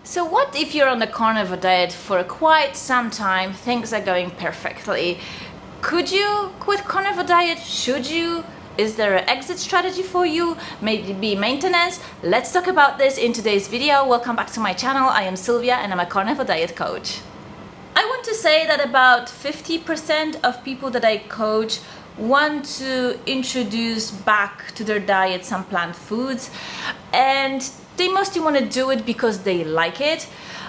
So what if you're on the carnivore diet for quite some time, things are going perfectly? Could you quit carnivore diet? Should you? Is there an exit strategy for you? Maybe maintenance? Let's talk about this in today's video. Welcome back to my channel. I am Sylvia and I'm a carnivore diet coach. I want to say that about 50% of people that I coach want to introduce back to their diet some plant foods, and they mostly want to do it because they like it,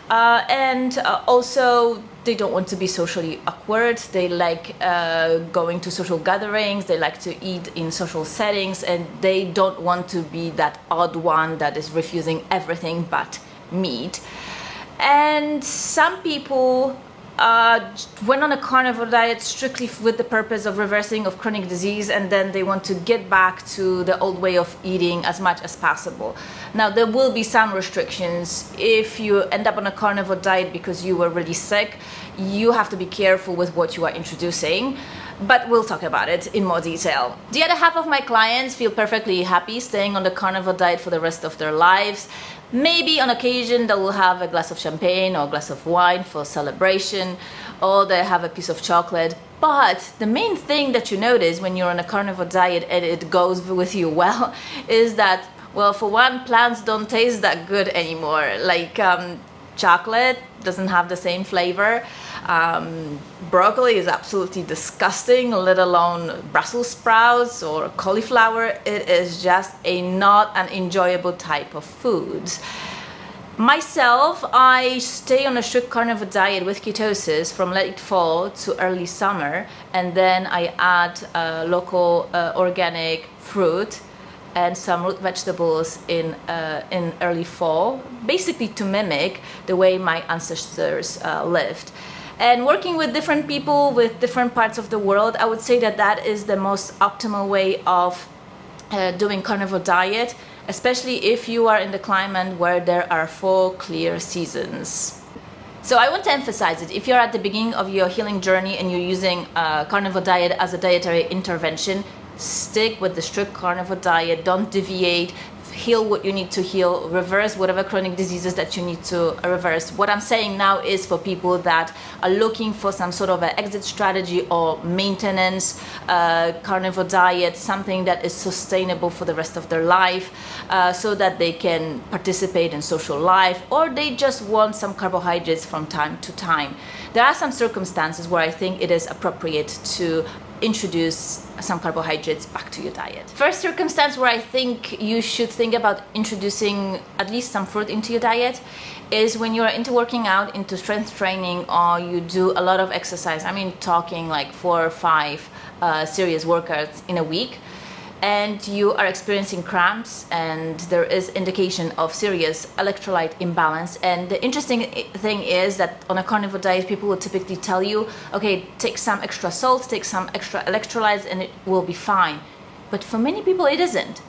and also they don't want to be socially awkward. They like going to social gatherings, they like to eat in social settings, and they don't want to be that odd one that is refusing everything but meat. And some people went on a carnivore diet strictly with the purpose of reversing of chronic disease, and then they want to get back to the old way of eating as much as possible. Now, there will be some restrictions. If you end up on a carnivore diet because you were really sick, you have to be careful with what you are introducing, but we'll talk about it in more detail. The other half of my clients feel perfectly happy staying on the carnivore diet for the rest of their lives. Maybe on occasion they will have a glass of champagne or a glass of wine for celebration, or they have a piece of chocolate. But the main thing that you notice when you're on a carnivore diet and it goes with you well is that, well, for one, plants don't taste that good anymore. Like chocolate doesn't have the same flavor. Broccoli is absolutely disgusting, let alone Brussels sprouts or cauliflower. It is just not an enjoyable type of food. Myself, I stay on a strict carnivore diet with ketosis from late fall to early summer, and then I add local organic fruit and some root vegetables in early fall, basically to mimic the way my ancestors lived. And working with different people with different parts of the world, I would say that that is the most optimal way of doing carnivore diet, especially if you are in the climate where there are 4 clear seasons. So I want to emphasize it. If you're at the beginning of your healing journey and you're using carnivore diet as a dietary intervention, stick with the strict carnivore diet. Don't deviate. Heal what you need to heal, reverse whatever chronic diseases that you need to reverse. What I'm saying now is for people that are looking for some sort of an exit strategy or maintenance carnivore diet, something that is sustainable for the rest of their life, so that they can participate in social life, or they just want some carbohydrates from time to time. There are some circumstances where I think it is appropriate to introduce some carbohydrates back to your diet. First circumstance where I think you should think about introducing at least some fruit into your diet is when you're into working out, into strength training, or you do a lot of exercise. I mean, talking like 4 or 5 serious workouts in a week, and you are experiencing cramps and there is indication of serious electrolyte imbalance. And the interesting thing is that on a carnivore diet, people will typically tell you, okay, take some extra salt, take some extra electrolytes, and it will be fine. But for many people, it isn't.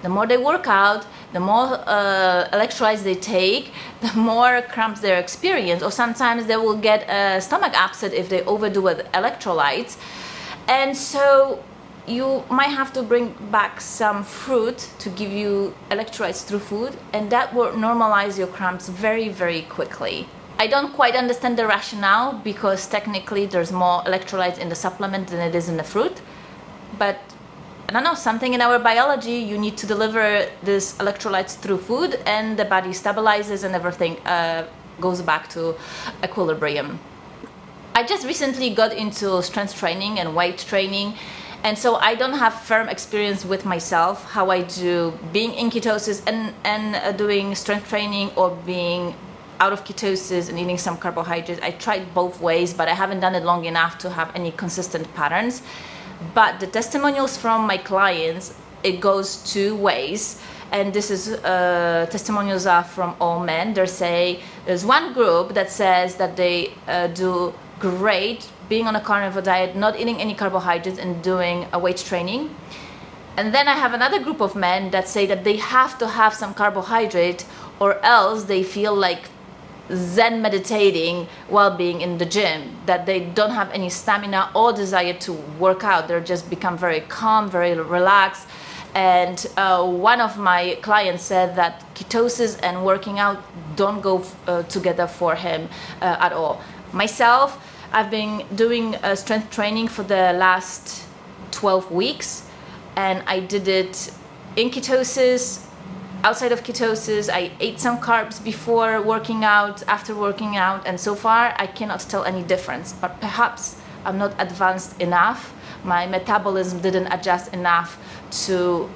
The more they work out, the more electrolytes they take, the more cramps they experience, or sometimes they will get a stomach upset if they overdo with electrolytes. And so you might have to bring back some fruit to give you electrolytes through food, and that will normalize your cramps very, very quickly. I don't quite understand the rationale, because technically there's more electrolytes in the supplement than it is in the fruit. But I don't know, something in our biology, you need to deliver these electrolytes through food, and the body stabilizes and everything goes back to equilibrium. I just recently got into strength training and weight training, and so I don't have firm experience with myself how I do being in ketosis and doing strength training, or being out of ketosis and eating some carbohydrates. I tried both ways, but I haven't done it long enough to have any consistent patterns. But the testimonials from my clients, it goes 2 ways. And this is testimonials are from all men. They say there's one group that says that they do great being on a carnivore diet, not eating any carbohydrates and doing a weight training. And then I have another group of men that say that they have to have some carbohydrate, or else they feel like Zen meditating while being in the gym, that they don't have any stamina or desire to work out. They're just become very calm, very relaxed, And one of my clients said that ketosis and working out don't go together for him at all. Myself, I've been doing strength training for the last 12 weeks, and I did it in ketosis, outside of ketosis. I ate some carbs before working out, after working out, and so far I cannot tell any difference. But perhaps I'm not advanced enough. My metabolism didn't adjust enough to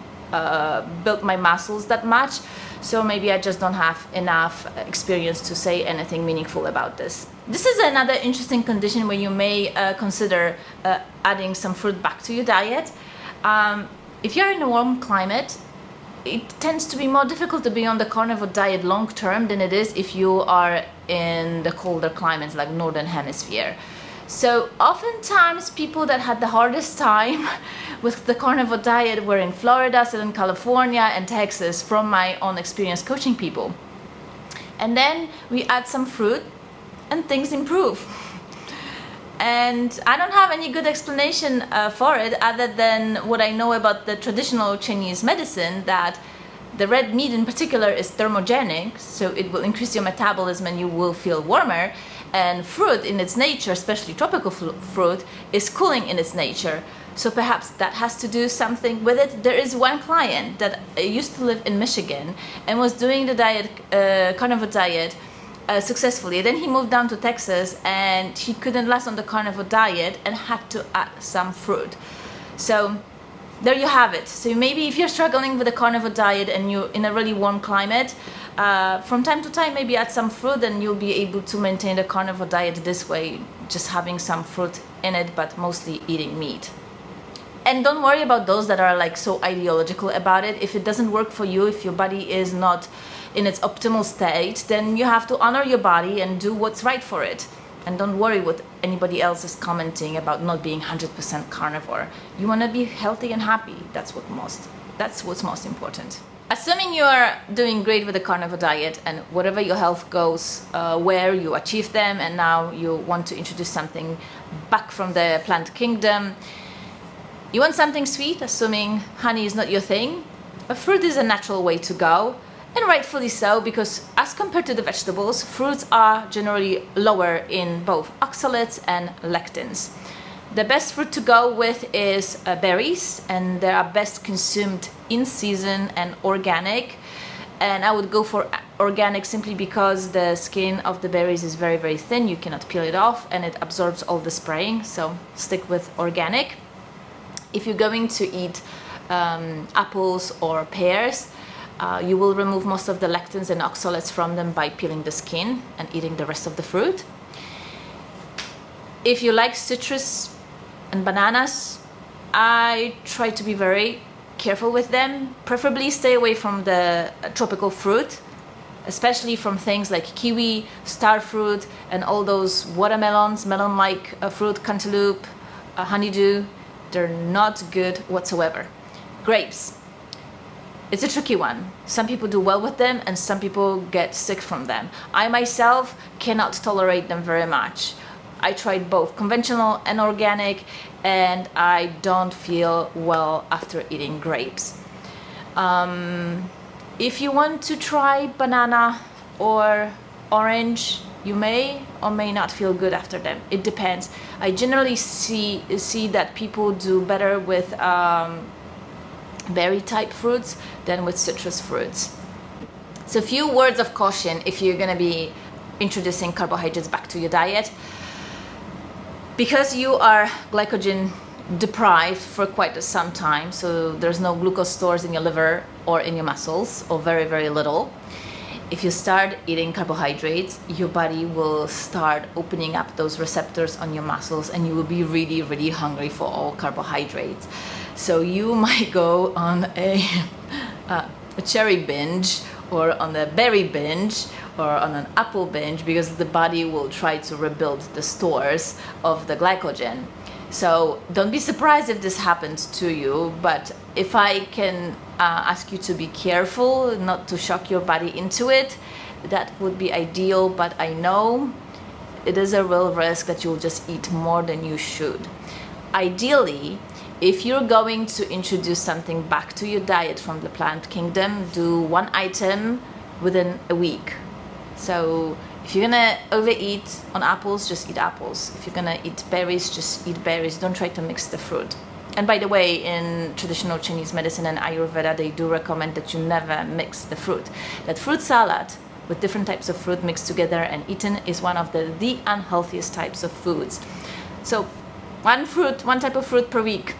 build my muscles that much. So maybe I just don't have enough experience to say anything meaningful about this. This is another interesting condition where you may consider adding some fruit back to your diet. If you're in a warm climate, it tends to be more difficult to be on the carnivore diet long term than it is if you are in the colder climates like Northern Hemisphere. So oftentimes people that had the hardest time with the carnivore diet were in Florida, Southern California, and Texas, from my own experience coaching people. And then we add some fruit and things improve. And I don't have any good explanation for it other than what I know about the traditional Chinese medicine, that the red meat in particular is thermogenic, so it will increase your metabolism and you will feel warmer. And fruit in its nature, especially tropical fruit, is cooling in its nature. So perhaps that has to do something with it. There is one client that used to live in Michigan and was doing the diet, carnivore diet, successfully. Then he moved down to Texas and he couldn't last on the carnivore diet and had to add some fruit. So there you have it. So maybe if you're struggling with the carnivore diet and you're in a really warm climate, from time to time maybe add some fruit and you'll be able to maintain the carnivore diet this way, just having some fruit in it but mostly eating meat. And don't worry about those that are like so ideological about it. If it doesn't work for you, if your body is not in its optimal state, then you have to honor your body and do what's right for it. And don't worry what anybody else is commenting about not being 100% carnivore. You want to be healthy and happy. That's what's most important. Assuming you are doing great with the carnivore diet and whatever your health goes, where you achieve them, and now you want to introduce something back from the plant kingdom. You want something sweet, assuming honey is not your thing. A fruit is a natural way to go, and rightfully so, because as compared to the vegetables, fruits are generally lower in both oxalates and lectins. The best fruit to go with is berries, and they are best consumed in season and organic. And I would go for organic simply because the skin of the berries is very, very thin. You cannot peel it off and it absorbs all the spraying, so stick with organic. If you're going to eat apples or pears, you will remove most of the lectins and oxalates from them by peeling the skin and eating the rest of the fruit. If you like citrus and bananas, I try to be very careful with them. Preferably stay away from the tropical fruit, especially from things like kiwi, star fruit, and all those watermelons, melon-like fruit, cantaloupe, honeydew. They're not good whatsoever. Grapes. It's a tricky one. Some people do well with them and some people get sick from them. I myself cannot tolerate them very much. I tried both conventional and organic, and I don't feel well after eating grapes. If you want to try banana or orange, you may or may not feel good after them. It depends. I generally see that people do better with berry type fruits than with citrus fruits. So a few words of caution if you're going to be introducing carbohydrates back to your diet. Because you are glycogen deprived for quite some time, so there's no glucose stores in your liver or in your muscles, or very, very little. If you start eating carbohydrates, your body will start opening up those receptors on your muscles and you will be really, really hungry for all carbohydrates. So you might go on a cherry binge, or on a berry binge, or on an apple binge, because the body will try to rebuild the stores of the glycogen. So don't be surprised if this happens to you, but if I can ask you to be careful, not to shock your body into it, that would be ideal, but I know it is a real risk that you'll just eat more than you should. Ideally, If you're going to introduce something back to your diet from the plant kingdom, do one item within a week. So if you're gonna overeat on apples, just eat apples. If you're gonna eat berries, just eat berries. Don't try to mix the fruit. And by the way, in traditional Chinese medicine and Ayurveda, they do recommend that you never mix the fruit. That fruit salad with different types of fruit mixed together and eaten is one of the unhealthiest types of foods. So one type of fruit per week.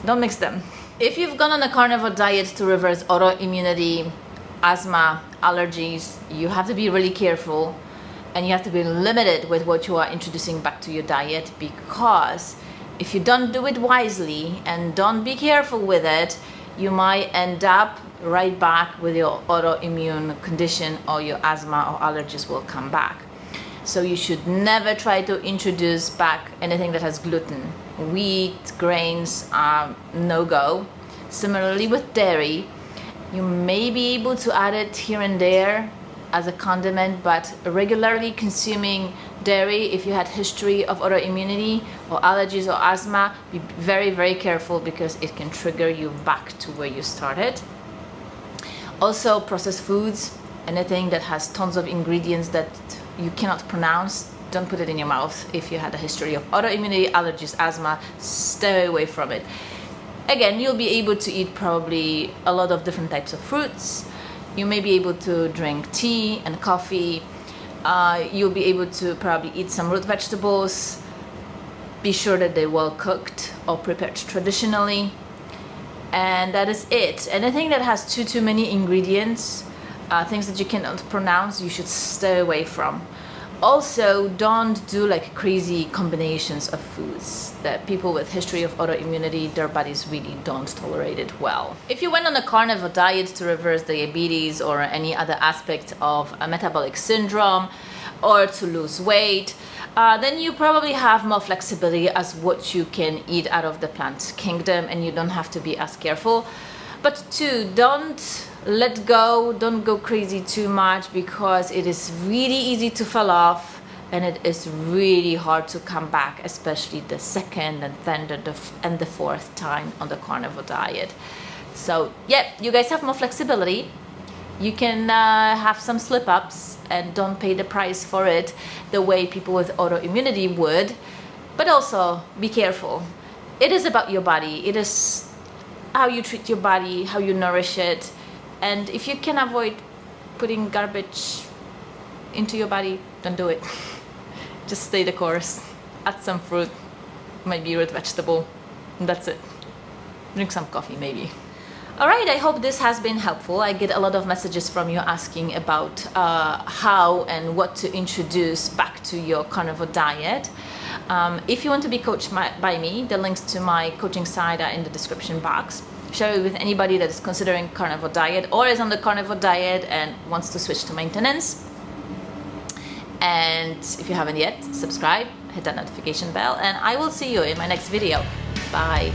Don't mix them. If you've gone on a carnivore diet to reverse autoimmunity, asthma, allergies, you have to be really careful and you have to be limited with what you are introducing back to your diet, because if you don't do it wisely and don't be careful with it, you might end up right back with your autoimmune condition, or your asthma or allergies will come back. So you should never try to introduce back anything that has gluten. Wheat, grains are no-go. Similarly with dairy, you may be able to add it here and there as a condiment, but regularly consuming dairy, if you had history of autoimmunity or allergies or asthma, be very, very careful, because it can trigger you back to where you started. Also, processed foods, anything that has tons of ingredients that you cannot pronounce, don't put it in your mouth. If you had a history of autoimmunity, allergies, asthma, stay away from it. Again, you'll be able to eat probably a lot of different types of fruits. You may be able to drink tea and coffee. You'll be able to probably eat some root vegetables. Be sure that they're well cooked or prepared traditionally. And that is it. Anything that has too many ingredients, things that you cannot pronounce, you should stay away from. Also, don't do like crazy combinations of foods that people with history of autoimmunity, their bodies really don't tolerate it well. If you went on a carnivore diet to reverse diabetes or any other aspect of a metabolic syndrome, or to lose weight, then you probably have more flexibility as what you can eat out of the plant kingdom, and you don't have to be as careful. But two, don't let go, don't go crazy too much, because it is really easy to fall off and it is really hard to come back, especially the second and third and the fourth time on the carnivore diet. So yeah, you guys have more flexibility. You can have some slip-ups and don't pay the price for it the way people with autoimmunity would, but also be careful. It is about your body. It is how you treat your body, how you nourish it. And if you can avoid putting garbage into your body, don't do it. Just stay the course. Add some fruit, maybe root vegetable, and that's it. Drink some coffee maybe. Alright, I hope this has been helpful. I get a lot of messages from you asking about how and what to introduce back to your carnivore diet. If you want to be coached by me, the links to my coaching site are in the description box. Share it with anybody that is considering carnivore diet or is on the carnivore diet and wants to switch to maintenance. And if you haven't yet, subscribe, hit that notification bell, and I will see you in my next video. Bye.